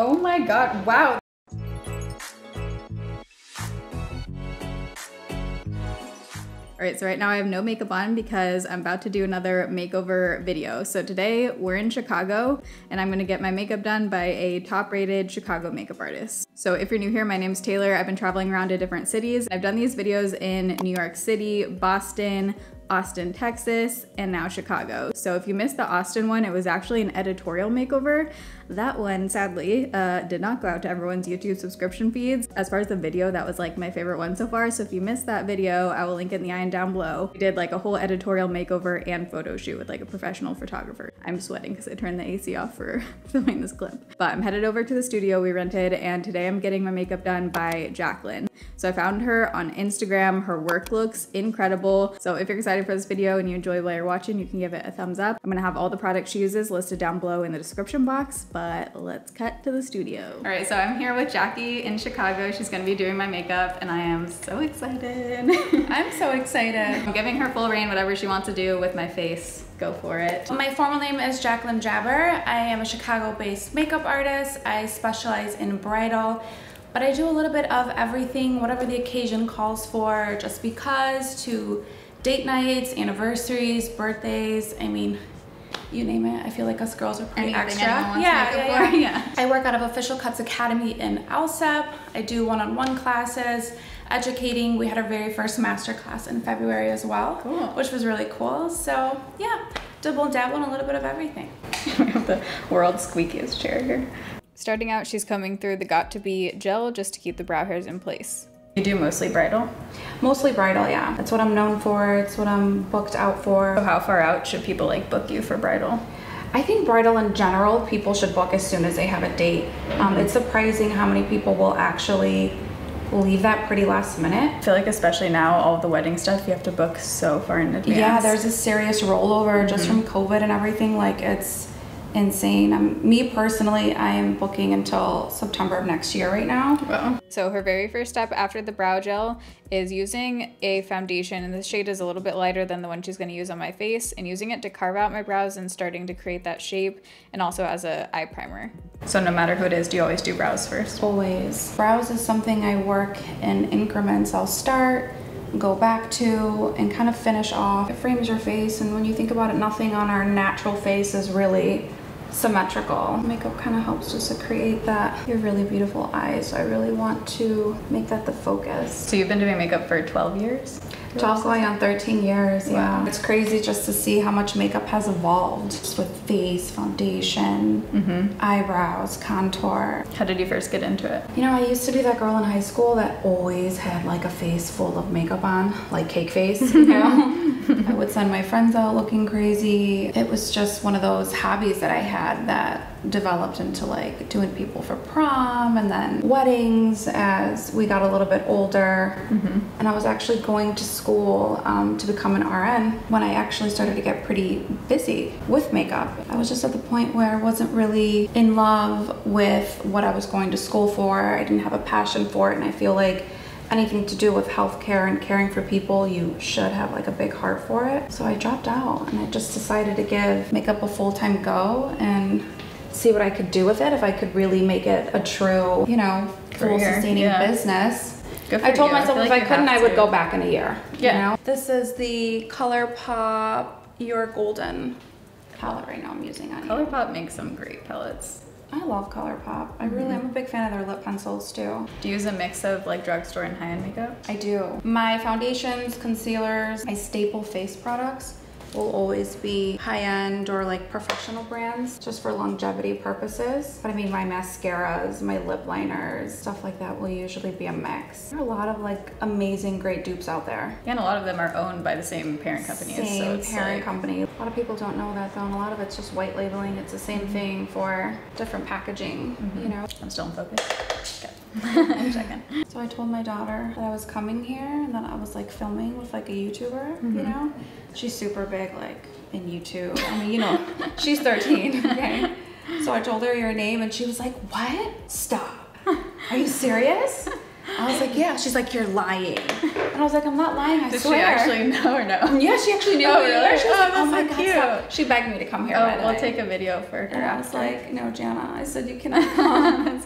Oh my God, wow. All right, so right now I have no makeup on because I'm about to do another makeover video. So today we're in Chicago and I'm gonna get my makeup done by a top-rated Chicago makeup artist. So if you're new here, my name's Taylor. I've been traveling around to different cities. I've done these videos in New York City, Boston, Austin, Texas, and now Chicago. So if you missed the Austin one, it was actually an editorial makeover. That one, sadly, did not go out to everyone's YouTube subscription feeds. As far as the video, that was like my favorite one so far. So if you missed that video, I will link it in the eye and down below. We did like a whole editorial makeover and photo shoot with like a professional photographer. I'm sweating because I turned the AC off for filming this clip. But I'm headed over to the studio we rented, and today I'm getting my makeup done by Jacqueline. So I found her on Instagram. Her work looks incredible. So if you're excited for this video and you enjoy while you're watching, you can give it a thumbs up. I'm gonna have all the products she uses listed down below in the description box, but let's cut to the studio. All right, so I'm here with Jackie in Chicago. She's gonna be doing my makeup and I am so excited. I'm so excited. I'm giving her full reign, whatever she wants to do with my face. Go for it. My formal name is Jacqueline Jabber. I am a Chicago-based makeup artist. I specialize in bridal, but I do a little bit of everything, whatever the occasion calls for, just because, to date nights, anniversaries, birthdays. I mean, you name it. I feel like us girls are pretty Anything extra. anyone wants makeup for. Yeah. I work out of Official Cuts Academy in LSEP. I do one-on-one classes, educating. We had our very first master class in February as well, cool. Which was really cool. So yeah, dabble in a little bit of everything. We have the world's squeakiest chair here. Starting out, she's combing through the Got To Be gel just to keep the brow hairs in place. You do mostly bridal? Mostly bridal, yeah. That's what I'm known for. It's what I'm booked out for. So how far out should people like book you for bridal? I think bridal in general, people should book as soon as they have a date. It's surprising how many people will actually leave that pretty last minute. I feel like especially now, all the wedding stuff, you have to book so far in advance. Yeah, there's a serious rollover just from COVID and everything. Like, it's insane. Me personally, I am booking until September of next year right now. Wow. So her very first step after the brow gel is using a foundation, and the shade is a little bit lighter than the one she's going to use on my face, and using it to carve out my brows and starting to create that shape, and also as a eye primer. So no matter who it is, do you always do brows first? Always. Brows is something I work in increments. I'll start, go back to, and kind of finish off. It frames your face, and when you think about it, nothing on our natural face is really symmetrical. Makeup kind of helps just to create that. You have really beautiful eyes, so I really want to make that the focus. So you've been doing makeup for 12 years? 12 going on 13 years, yeah. Wow. It's crazy just to see how much makeup has evolved, just with face, foundation, eyebrows, contour. How did you first get into it? You know, I used to be that girl in high school that always had like a face full of makeup on, like cake face, you know? I would send my friends out looking crazy. It was just one of those hobbies that I had that developed into like doing people for prom and then weddings as we got a little bit older. And I was actually going to school to become an RN when I actually started to get pretty busy with makeup. I was just at the point where I wasn't really in love with what I was going to school for. I didn't have a passion for it, and I feel like anything to do with healthcare and caring for people, you should have like a big heart for it. So I dropped out and I just decided to give makeup a full-time go and see what I could do with it, if I could really make it a true, you know, full sustaining business. I told myself if I couldn't, I would go back in a year. Yeah. You know? This is the ColourPop Your Golden palette right now I'm using on ColourPop makes some great palettes. I love ColourPop. I really am a big fan of their lip pencils too. Do you use a mix of like drugstore and high-end makeup? I do. My foundations, concealers, my staple face products will always be high-end or like professional brands just for longevity purposes. But I mean, my mascaras, my lip liners, stuff like that will usually be a mix. There are a lot of like amazing, great dupes out there. Yeah, and a lot of them are owned by the same parent company. Same parent company. A lot of people don't know that though, and a lot of it's just white labeling. It's the same thing for different packaging, you know. I'm still in focus. Good. I'm checking. So I told my daughter that I was coming here and that I was like filming with like a YouTuber, you know? She's super big like in YouTube. I mean, you know, she's 13, okay? So I told her your name and she was like, what? Stop. Are you serious? I was like, yeah. She's like, you're lying. And I was like, I'm not lying, I swear. Did she actually know or no? Yeah, she actually knew. Oh, really? She was like, oh my so God, cute. stop. She begged me to come here. Oh, we'll take a video for her. And I was like, no, Jana. I said, you cannot come.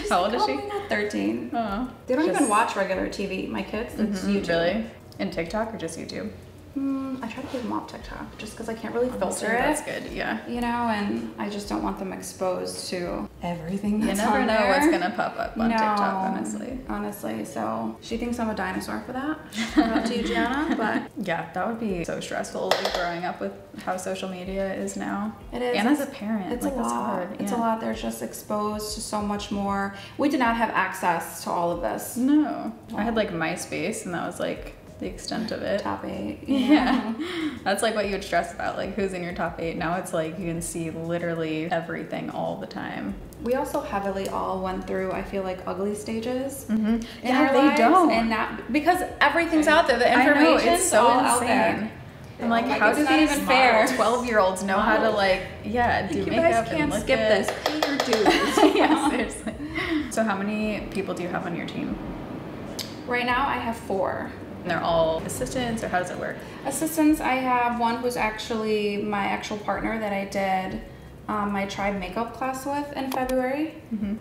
How old is she? Not 13. Oh, They don't even watch regular TV. My kids, it's YouTube. Really? And TikTok or just YouTube? I try to keep them off TikTok just because I can't really filter it. That's good, yeah. You know, and I just don't want them exposed to everything that's You never on know there. what's gonna pop up on TikTok, Honestly, so she thinks I'm a dinosaur for that. Shout out to you, Gianna, but yeah, that would be so stressful, like growing up with how social media is now. it is. And as a parent, it's like, a that's lot. hard. It's a lot. They're just exposed to so much more. We did not have access to all of this. No, I had like MySpace, and that was like the extent of it. Top 8. Yeah. That's like what you would stress about, like who's in your top 8. Now it's like you can see literally everything all the time. We also heavily all went through, I feel like, ugly stages. Yeah, they don't. And not because everything's out there. The information's it's so all insane. out there. I'm like, Like, how it's do not these even fair. 12-year-olds know how to like, do You makeup guys and can't look skip good? this. Pay your dues. Yeah, seriously. So how many people do you have on your team? Right now, I have 4. And they're all assistants, or how does it work? Assistants, I have one who's actually my actual partner that I did my tribe makeup class with in February.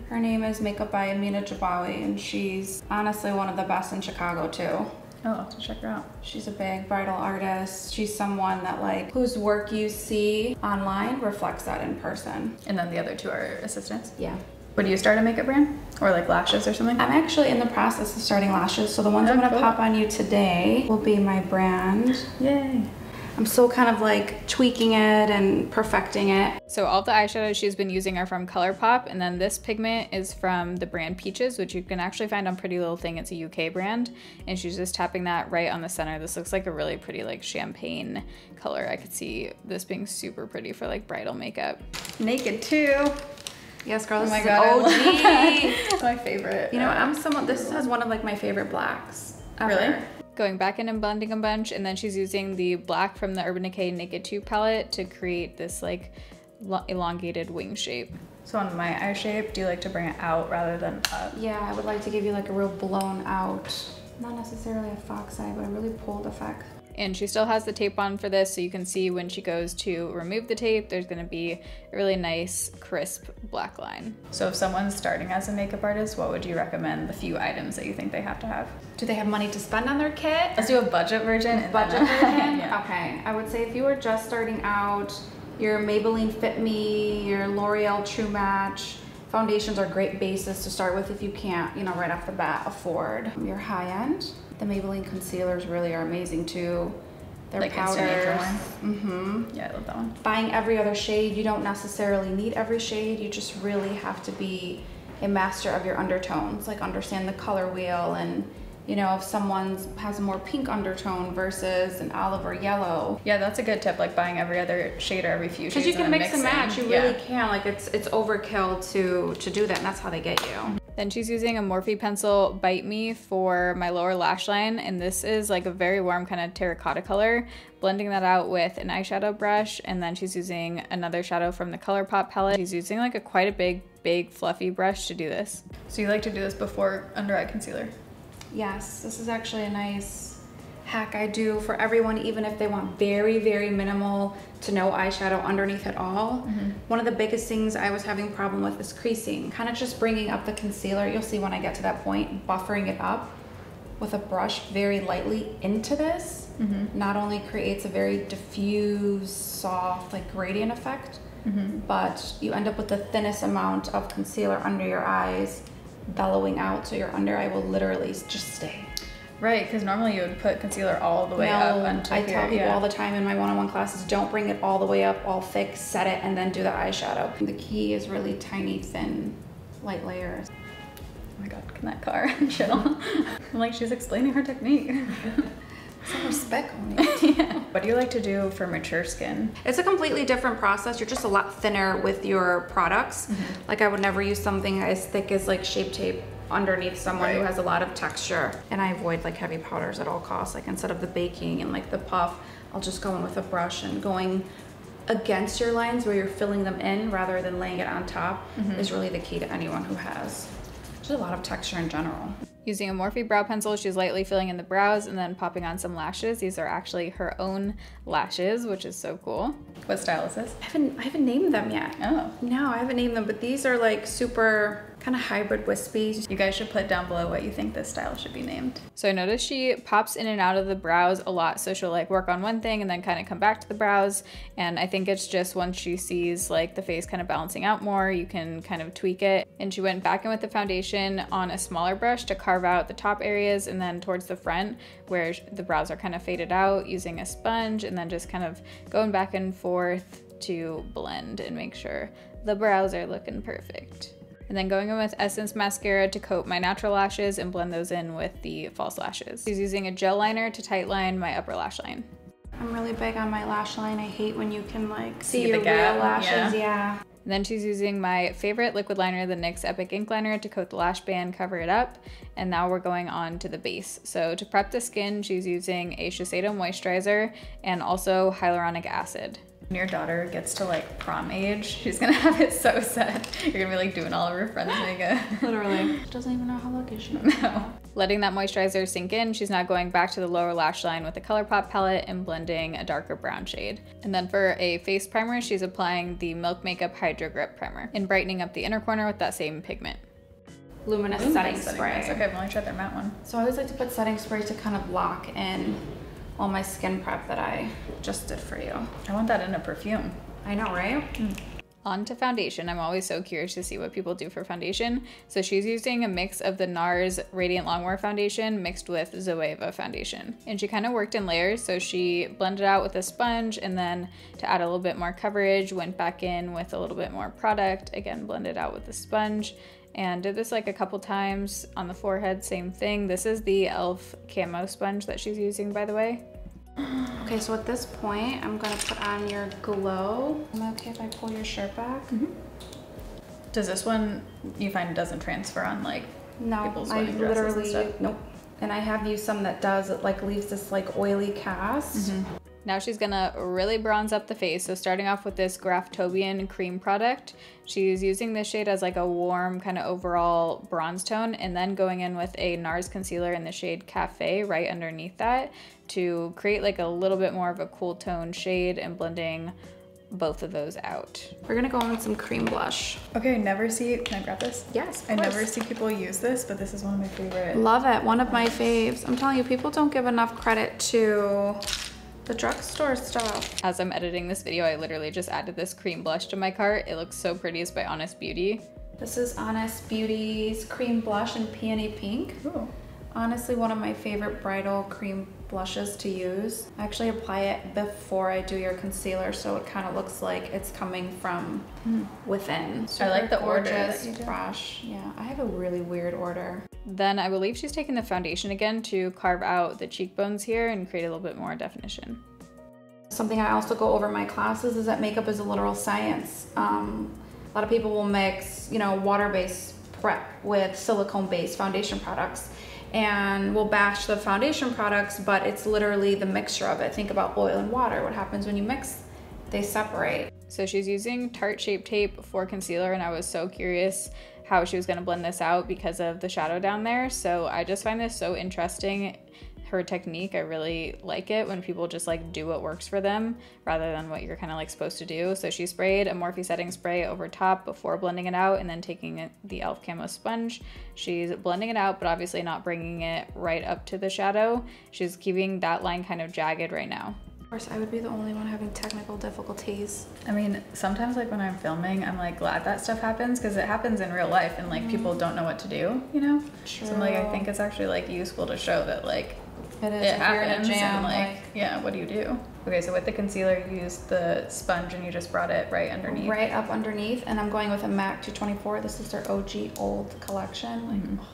Her name is Makeup by Amina Jabawi, and she's honestly one of the best in Chicago too. Oh, I'll have to check her out. She's a big bridal artist. She's someone that like whose work you see online reflects that in person. And then the other 2 are assistants? Yeah. Would you start a makeup brand? Or like lashes or something? I'm actually in the process of starting lashes, so the ones I'm gonna cool. pop on you today will be my brand. Yay. I'm still kind of like tweaking it and perfecting it. So all the eyeshadows she's been using are from ColourPop, and then this pigment is from the brand Peaches, which you can actually find on Pretty Little Thing. It's a UK brand, and she's just tapping that right on the center. This looks like a really pretty like champagne color. I could see this being super pretty for like bridal makeup. Naked too. Yes, girl, this Oh my is God, an OG. It's my favorite. You know, this has one of like my favorite blacks ever. Really? Going back in and blending a bunch, and then she's using the black from the Urban Decay Naked 2 palette to create this like elongated wing shape. So on my eye shape, do you like to bring it out rather than up? Yeah, I would like to give you like a real blown out, not necessarily a fox eye, but a really pulled effect. And she still has the tape on for this, so you can see when she goes to remove the tape, there's gonna be a really nice, crisp black line. So if someone's starting as a makeup artist, what would you recommend the few items that you think they have to have? Do they have money to spend on their kit? Let's do a budget version. And Budget then version? yeah. Okay, I would say if you were just starting out, your Maybelline Fit Me, your L'Oreal True Match, foundations are great bases to start with if you can't, you know, right off the bat afford your high end. The Maybelline concealers really are amazing too. They're Like powders. Yeah, I love that one. Buying every other shade, you don't necessarily need every shade. You just really have to be a master of your undertones, like understand the color wheel, and you know, if someone has a more pink undertone versus an olive or yellow. Yeah, that's a good tip, like buying every other shade or every few shades. Because you can and then mix and mixing. match, you really can. Like it's overkill to do that, and that's how they get you. Then she's using a Morphe pencil Bite Me for my lower lash line, and this is like a very warm kind of terracotta color. Blending that out with an eyeshadow brush, and then she's using another shadow from the ColourPop palette. She's using like quite a big fluffy brush to do this. So you like to do this before under eye concealer? Yes, this is actually a nice hack I do for everyone, even if they want very, very minimal to no eyeshadow underneath at all. One of the biggest things I was having a problem with is creasing. Kind of just bringing up the concealer, you'll see when I get to that point, buffering it up with a brush very lightly into this. Not only creates a very diffuse, soft, like gradient effect, but you end up with the thinnest amount of concealer under your eyes, bellowing out, so your under eye will literally just stay. Right, because normally you would put concealer all the way up until I here. tell people all the time in my one-on-one classes, don't bring it all the way up, all thick, set it, and then do the eyeshadow. The key is really tiny, thin, light layers. Oh my god, can that car chill? I'm like, she's explaining her technique. Some respect on it. Yeah. What do you like to do for mature skin? It's a completely different process. You're just a lot thinner with your products. Like I would never use something as thick as like Shape Tape underneath someone who has a lot of texture. And I avoid like heavy powders at all costs. Like instead of the baking and like the puff, I'll just go in with a brush, and going against your lines where you're filling them in rather than laying it on top is really the key to anyone who has just a lot of texture in general. Using a Morphe brow pencil, she's lightly filling in the brows and then popping on some lashes. These are actually her own lashes, which is so cool. What style is this? I haven't named them yet. Oh. No, I haven't named them, but these are like super kind of hybrid wispy. You guys should put down below what you think this style should be named. So I noticed she pops in and out of the brows a lot. So she'll like work on one thing and then kind of come back to the brows. And I think it's just once she sees like the face kind of balancing out more, you can kind of tweak it. And she went back in with the foundation on a smaller brush to carve out the top areas, and then towards the front where the brows are kind of faded out, using a sponge, and then just kind of going back and forth to blend and make sure the brows are looking perfect. And then going in with Essence Mascara to coat my natural lashes and blend those in with the false lashes. She's using a gel liner to tight line my upper lash line. I'm really big on my lash line. I hate when you can like see the your gap. real lashes, yeah. And then she's using my favorite liquid liner, the NYX Epic Ink Liner, to coat the lash band, cover it up. And now we're going on to the base. So to prep the skin, she's using a Shiseido moisturizer and also hyaluronic acid. When your daughter gets to like prom age, she's gonna have it so set. You're gonna be like doing all of her friends' makeup. Literally. She doesn't even know how lucky she is. No. Letting that moisturizer sink in, she's now going back to the lower lash line with a ColourPop palette and blending a darker brown shade. And then for a face primer, she's applying the Milk Makeup Hydro Grip Primer and brightening up the inner corner with that same pigment. Luminous setting spray. Okay, I've only tried their matte one. So I always like to put setting spray to kind of lock in all my skin prep that I just did for you. I want that in a perfume. I know, right? On to foundation. I'm always so curious to see what people do for foundation. So she's using a mix of the NARS Radiant Longwear Foundation mixed with Zoeva foundation. And she kind of worked in layers. So she blended out with a sponge, and then to add a little bit more coverage, went back in with a little bit more product, again, blended out with the sponge, and did this like a couple times on the forehead, same thing. This is the e.l.f. camo sponge that she's using, by the way. Okay, so at this point, I'm gonna put on your glow. Am I okay if I pull your shirt back? Does this one, you find, doesn't transfer on like people's wedding dresses and stuff? Nope. And I have used some that does, it like leaves this like oily cast. Now she's gonna really bronze up the face. So starting off with this Graftobian cream product, she's using this shade as like a warm kind of overall bronze tone, and then going in with a NARS concealer in the shade Cafe right underneath that to create like a little bit more of a cool tone shade, and blending both of those out. We're gonna go in with some cream blush. Okay, never see, can I grab this? Yes, of I course. never see people use this, but this is one of my favorite. Love it, one of my faves. I'm telling you, people don't give enough credit to the drugstore stuff. As I'm editing this video, I literally just added this cream blush to my cart. It looks so pretty. It's by Honest Beauty. This is Honest Beauty's cream blush in Peony Pink. Ooh. Honestly, one of my favorite bridal cream blushes to use. I actually apply it before I do your concealer, so it kind of looks like it's coming from within. I like the order gorgeous that you do. brush. Yeah, I have a really weird order. Then I believe she's taking the foundation again to carve out the cheekbones here and create a little bit more definition. Something I also go over in my classes is that makeup is a literal science. A lot of people will mix, you know, water-based prep with silicone-based foundation products, and we'll bash the foundation products, but it's literally the mixture of it. Think about oil and water. What happens when you mix? They separate. So she's using Tarte Shape Tape for concealer, and I was so curious how she was going to blend this out because of the shadow down there. So I just find this so interesting. Her technique, I really like it when people just like do what works for them rather than what you're kind of like supposed to do. So she sprayed a Morphe setting spray over top before blending it out, and then taking the e.l.f. camo sponge, she's blending it out, but obviously not bringing it right up to the shadow. She's keeping that line kind of jagged right now. Of course, I would be the only one having technical difficulties. I mean, sometimes like when I'm filming, I'm like glad that stuff happens because it happens in real life and like people don't know what to do, you know? True. So I'm like, I think it's actually like useful to show that like It is. it If you're in a happens jam, and like, yeah, what do you do? Okay, so with the concealer, you used the sponge and you just brought it right underneath. right up underneath, and I'm going with a MAC 224. This is their OG old collection. Like,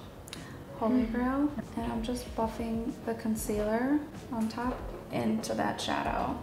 holy grail. And I'm just buffing the concealer on top into that shadow.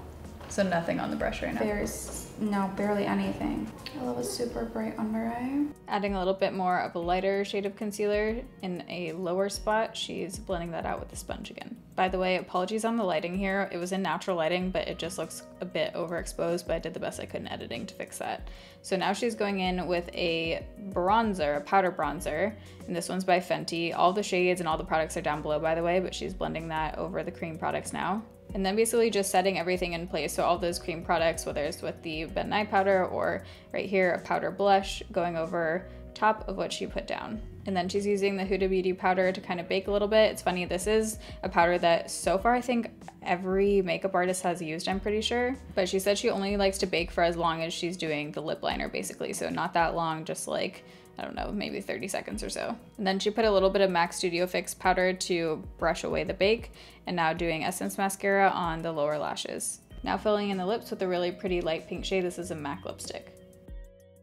So nothing on the brush right now. There's no, barely anything. I love a super bright under eye. Adding a little bit more of a lighter shade of concealer in a lower spot, she's blending that out with the sponge again. By the way, apologies on the lighting here. It was in natural lighting, but it just looks a bit overexposed, but I did the best I could in editing to fix that. So now she's going in with a bronzer, a powder bronzer, and this one's by Fenty. All the shades and all the products are down below, by the way, but she's blending that over the cream products now. And then basically just setting everything in place. So all those cream products, whether it's with the Ben Nye powder or right here, a powder blush, going over top of what she put down. And then she's using the Huda Beauty powder to kind of bake a little bit. It's funny, this is a powder that so far I think every makeup artist has used, I'm pretty sure. But she said she only likes to bake for as long as she's doing the lip liner basically. So not that long, just like, I don't know, maybe 30 seconds or so. And then she put a little bit of MAC Studio Fix powder to brush away the bake, and now doing Essence Mascara on the lower lashes. Now filling in the lips with a really pretty light pink shade. This is a MAC lipstick.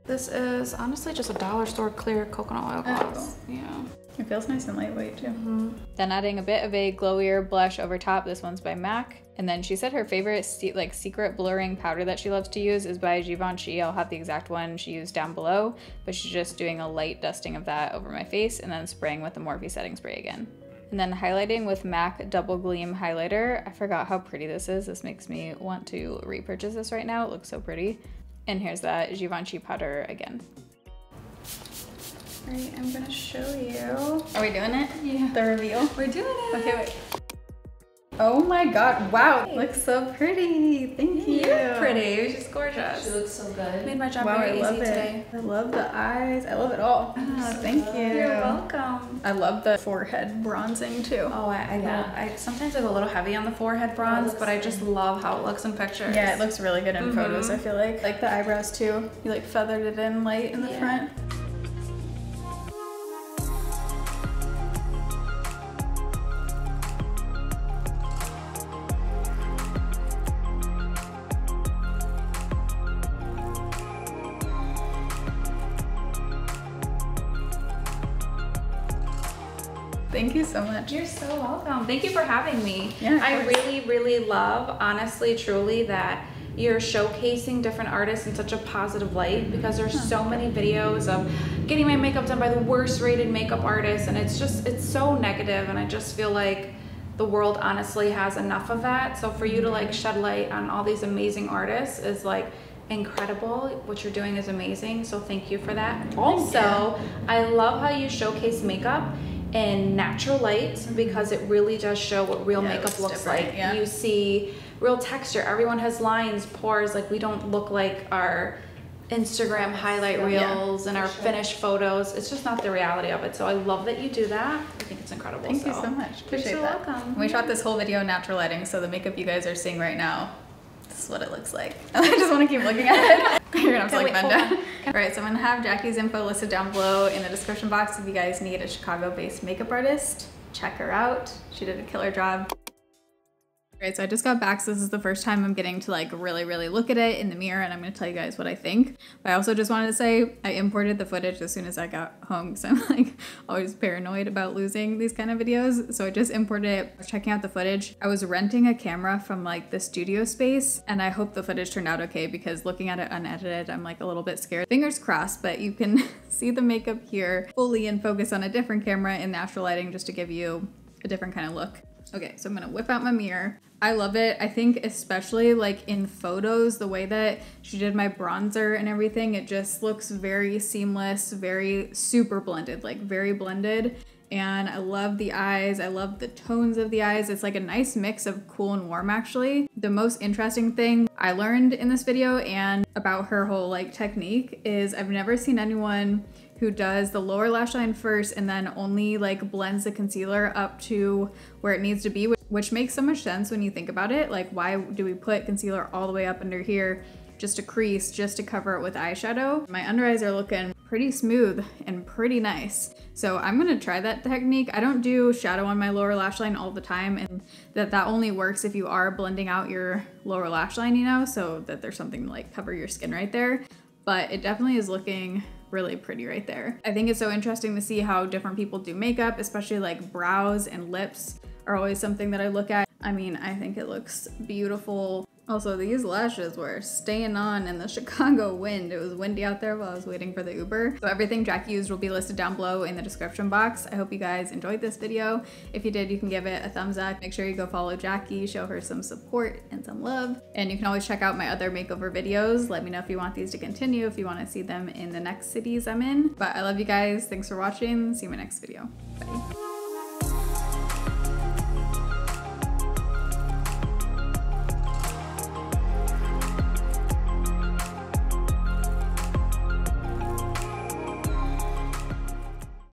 This is honestly just a dollar store clear coconut oil gloss. Oh. Yeah. It feels nice and lightweight too. Then adding a bit of a glowier blush over top. This one's by MAC. And then she said her favorite secret blurring powder that she loves to use is by Givenchy. I'll have the exact one she used down below, but she's just doing a light dusting of that over my face and then spraying with the Morphe setting spray again. And then highlighting with MAC Double Gleam Highlighter. I forgot how pretty this is. This makes me want to repurchase this right now. It looks so pretty. And here's that Givenchy powder again. All right, I'm gonna show you. Are we doing it? Yeah. The reveal? We're doing it. Okay, wait. Oh my god, wow, it looks so pretty. Thank you. You're pretty, she's gorgeous. She looks so good. Made my job Wow, very I easy love it. today. I love the eyes. I love it all. Oh, Thank you. You're welcome. I love the forehead bronzing too. Oh, I sometimes I go a little heavy on the forehead bronze, but I just love how it looks in pictures. Yeah, it looks really good in photos, I feel like. Like the eyebrows too. You like feathered it in light in the front. Thank you so much. You're so welcome. Thank you for having me. Yeah, I really, really love, honestly, truly, that you're showcasing different artists in such a positive light, because there's so many videos of getting my makeup done by the worst rated makeup artists, and it's so negative, and I just feel like the world honestly has enough of that. So for you to like shed light on all these amazing artists is like incredible. What you're doing is amazing, so thank you for that. Also, I love how you showcase makeup in natural light, because it really does show what real makeup looks like. Yeah. You see real texture. Everyone has lines, pores. Like, we don't look like our Instagram highlight reels and our finished photos. It's just not the reality of it. So I love that you do that. I think it's incredible. Thank you so much. Appreciate You're so that. welcome. We shot this whole video in natural lighting, so the makeup you guys are seeing right now, this is what it looks like. I just want to keep looking at it. You're gonna have to like bend down. All right, so I'm gonna have Jackie's info listed down below in the description box. If you guys need a Chicago-based makeup artist, check her out. She did a killer job. All right, so I just got back, so this is the first time I'm getting to like really look at it in the mirror, and I'm gonna tell you guys what I think. But I also just wanted to say I imported the footage as soon as I got home, because I'm like always paranoid about losing these kind of videos. So I just imported it. I was checking out the footage. I was renting a camera from like the studio space, and I hope the footage turned out okay, because looking at it unedited, I'm like a little bit scared. Fingers crossed, but you can see the makeup here fully in focus on a different camera in natural lighting, just to give you a different kind of look. Okay, so I'm gonna whip out my mirror. I love it. I think especially like in photos, the way that she did my bronzer and everything, it just looks very seamless, very super blended, like very blended. And I love the eyes. I love the tones of the eyes. It's like a nice mix of cool and warm, actually. The most interesting thing I learned in this video and about her whole like technique is I've never seen anyone who does the lower lash line first and then only like blends the concealer up to where it needs to be, which makes so much sense when you think about it. Like, why do we put concealer all the way up under here, just a crease, just to cover it with eyeshadow? My under eyes are looking pretty smooth and pretty nice. So I'm gonna try that technique. I don't do shadow on my lower lash line all the time, and that only works if you are blending out your lower lash line, you know, so that there's something to like cover your skin right there. But it definitely is looking really pretty right there. I think it's so interesting to see how different people do makeup, especially like brows and lips are always something that I look at. I mean, I think it looks beautiful. Also, these lashes were staying on in the Chicago wind. It was windy out there while I was waiting for the Uber. So everything Jackie used will be listed down below in the description box. I hope you guys enjoyed this video. If you did, you can give it a thumbs up. Make sure you go follow Jackie, show her some support and some love. And you can always check out my other makeover videos. Let me know if you want these to continue, if you want to see them in the next cities I'm in. But I love you guys. Thanks for watching. See you in my next video. Bye.